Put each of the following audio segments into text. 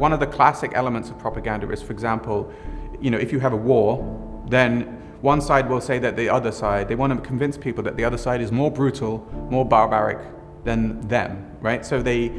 one of the classic elements of propaganda is, for example, if you have a war, then one side will say that the other side, they want to convince people that the other side is more brutal, more barbaric than them, right? So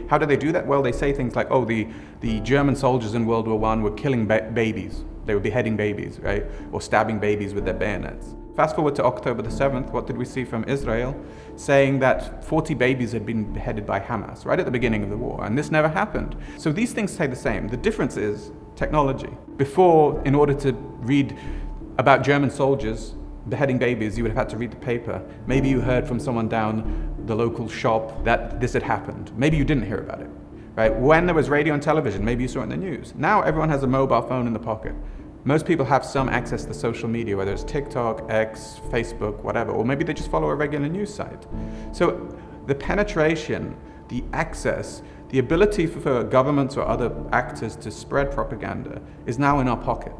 how do they do that? Well, they say things like, oh, the German soldiers in World War I were killing babies. They were beheading babies, right? Or stabbing babies with their bayonets. Fast forward to October the 7th, what did we see from Israel? Saying that 40 babies had been beheaded by Hamas right at the beginning of the war, and this never happened. So these things stay the same. The difference is technology. Before, in order to read about German soldiers beheading babies, you would have had to read the paper. Maybe you heard from someone down the local shop that this had happened. Maybe you didn't hear about it, right? When there was radio and television, maybe you saw it in the news. Now everyone has a mobile phone in the pocket. Most people have some access to social media, whether it's TikTok, X, Facebook, whatever, or maybe they just follow a regular news site. So the penetration, the access, the ability for governments or other actors to spread propaganda is now in our pocket.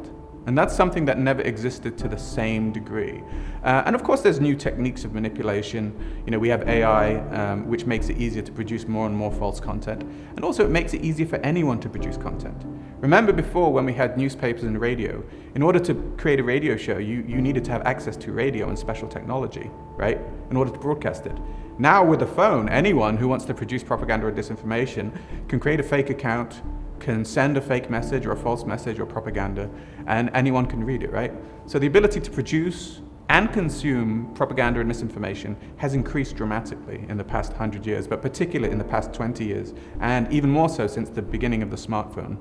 And that's something that never existed to the same degree. And of course, there's new techniques of manipulation. We have AI, which makes it easier to produce more and more false content. And also, it makes it easier for anyone to produce content. Remember before, when we had newspapers and radio, in order to create a radio show, you needed to have access to radio and special technology, right? In order to broadcast it. Now, with a phone, anyone who wants to produce propaganda or disinformation can create a fake account, can send a fake message or a false message or propaganda, and anyone can read it, right? So the ability to produce and consume propaganda and misinformation has increased dramatically in the past 100 years, but particularly in the past 20 years, and even more so since the beginning of the smartphone.